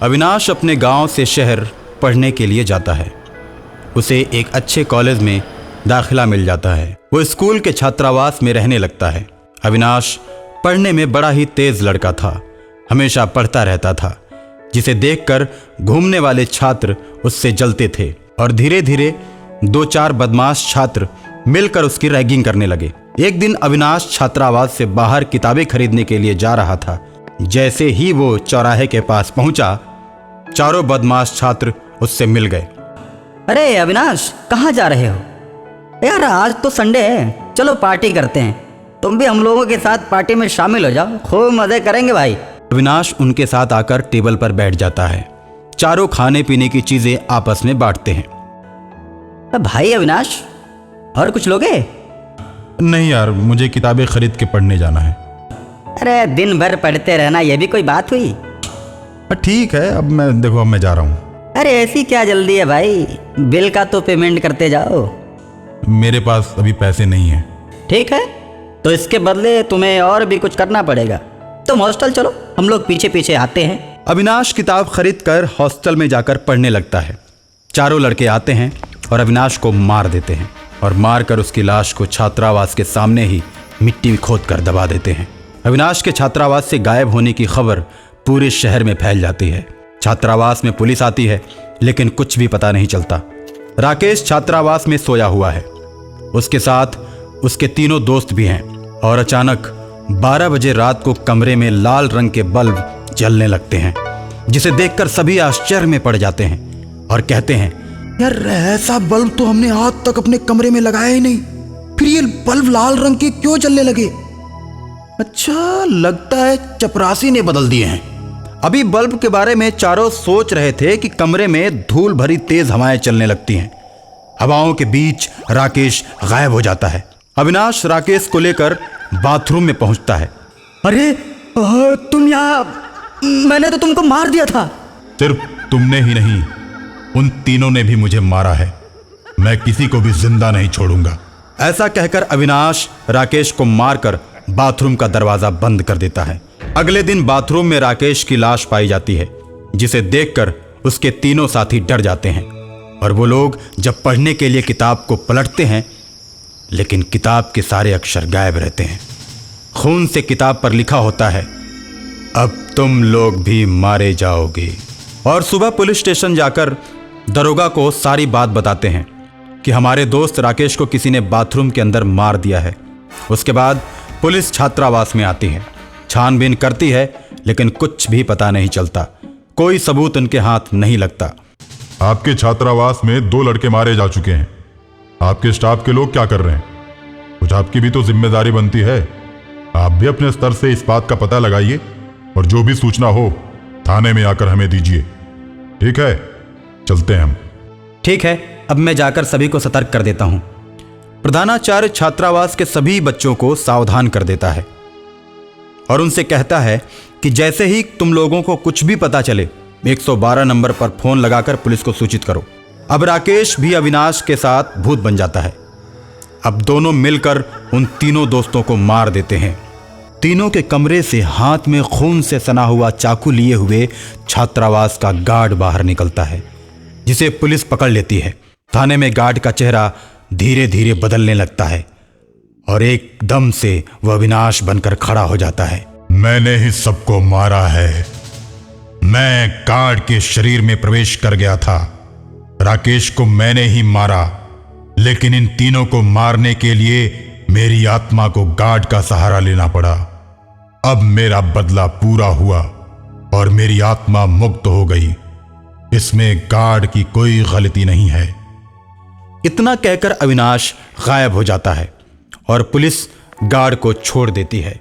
अविनाश अपने गांव से शहर पढ़ने के लिए जाता है। उसे एक अच्छे कॉलेज में दाखिला मिल जाता है। वो स्कूल के छात्रावास में रहने लगता है। अविनाश पढ़ने में बड़ा ही तेज लड़का था, हमेशा पढ़ता रहता था, जिसे देखकर घूमने वाले छात्र उससे जलते थे और धीरे धीरे 2-4 बदमाश छात्र मिलकर उसकी रैगिंग करने लगे। एक दिन अविनाश छात्रावास से बाहर किताबें खरीदने के लिए जा रहा था। जैसे ही वो चौराहे के पास पहुंचा, चारों बदमाश छात्र उससे मिल गए। अरे अविनाश, कहाँ जा रहे हो? यार आज तो संडे है, चलो पार्टी करते हैं। तुम भी हम लोगों के साथ पार्टी में शामिल हो जाओ, खूब मजे करेंगे भाई। अविनाश उनके साथ आकर टेबल पर बैठ जाता है। चारों खाने पीने की चीजें आपस में बांटते हैं। भाई अविनाश, और कुछ लोगे? नहीं यार, मुझे किताबें खरीद के पढ़ने जाना है। अरे दिन भर पढ़ते रहना, ये भी कोई बात हुई? ठीक है, अब मैं जा रहा हूँ। अरे ऐसी क्या जल्दी है भाई, बिल का तो पेमेंट करते जाओ। मेरे पास अभी पैसे नहीं है। ठीक है, तो इसके बदले तुम्हें और भी कुछ करना पड़ेगा। तुम हॉस्टल चलो, हम लोग पीछे पीछे आते हैं। अविनाश किताब खरीद कर हॉस्टल में जाकर पढ़ने लगता है। चारों लड़के आते हैं और अविनाश को मार देते हैं और मारकर उसकी लाश को छात्रावास के सामने ही मिट्टी में खोद कर दबा देते हैं। अविनाश के छात्रावास से गायब होने की खबर पूरे शहर में फैल जाती है। छात्रावास में पुलिस आती है, लेकिन कुछ भी पता नहीं चलता। राकेश छात्रावास में सोया हुआ है, उसके साथ उसके तीनों दोस्त भी हैं और अचानक 12 बजे रात को कमरे में लाल रंग के बल्ब जलने लगते हैं, जिसे देखकर सभी आश्चर्य में पड़ जाते हैं और कहते हैं, यार ऐसा बल्ब तो हमने आज तक अपने कमरे में लगाया ही नहीं, फिर ये बल्ब लाल रंग के क्यों जलने लगे? अच्छा, लगता है चपरासी ने बदल दिए हैं। अभी बल्ब के बारे में चारों सोच रहे थे कि कमरे में धूल भरी तेज हवाएं चलने लगती हैं। हवाओं के बीच राकेश गायब हो जाता है। अविनाश राकेश को लेकर बाथरूम में पहुंचता है। अरे तुम यहाँ, मैंने तो तुमको मार दिया था। सिर्फ तुमने ही नहीं, उन तीनों ने भी मुझे मारा है। मैं किसी को भी जिंदा नहीं छोड़ूंगा। ऐसा कहकर अविनाश राकेश को मारकर बाथरूम का दरवाजा बंद कर देता है। अगले दिन बाथरूम में राकेश की लाश पाई जाती है, जिसे देखकर उसके तीनों साथी डर जाते हैं और वो लोग जब पढ़ने के लिए किताब को पलटते हैं, लेकिन किताब के सारे अक्षर गायब रहते हैं। खून से किताब पर लिखा होता है, अब तुम लोग भी मारे जाओगे। और सुबह पुलिस स्टेशन जाकर दरोगा को सारी बात बताते हैं कि हमारे दोस्त राकेश को किसी ने बाथरूम के अंदर मार दिया है। उसके बाद पुलिस छात्रावास में आती है, छानबीन करती है, लेकिन कुछ भी पता नहीं चलता। कोई सबूत उनके हाथ नहीं लगता। आपके छात्रावास में 2 लड़के मारे जा चुके हैं। आपके स्टाफ के लोग क्या कर रहे हैं? कुछ आपकी भी तो जिम्मेदारी बनती है। आप भी अपने स्तर से इस बात का पता लगाइए और जो भी सूचना हो थाने में आकर हमें दीजिए। ठीक है, चलते हैं हम। ठीक है, अब मैं जाकर सभी को सतर्क कर देता हूं। प्रधानाचार्य छात्रावास के सभी बच्चों को सावधान कर देता है और उनसे कहता है कि जैसे ही तुम लोगों को कुछ भी पता चले, 112 नंबर पर फोन लगाकर पुलिस को सूचित करो। अब राकेश भी अविनाश के साथ भूत बन जाता है। अब दोनों मिलकर उन तीनों दोस्तों को मार देते हैं। तीनों के कमरे से हाथ में खून से सना हुआ चाकू लिए हुए छात्रावास का गार्ड बाहर निकलता है, जिसे पुलिस पकड़ लेती है। थाने में गार्ड का चेहरा धीरे धीरे बदलने लगता है और एकदम से वह अविनाश बनकर खड़ा हो जाता है। मैंने ही सबको मारा है। मैं गार्ड के शरीर में प्रवेश कर गया था। राकेश को मैंने ही मारा, लेकिन इन तीनों को मारने के लिए मेरी आत्मा को गार्ड का सहारा लेना पड़ा। अब मेरा बदला पूरा हुआ और मेरी आत्मा मुक्त हो गई। इसमें गार्ड की कोई गलती नहीं है। इतना कहकर अविनाश गायब हो जाता है और पुलिस गार्ड को छोड़ देती है।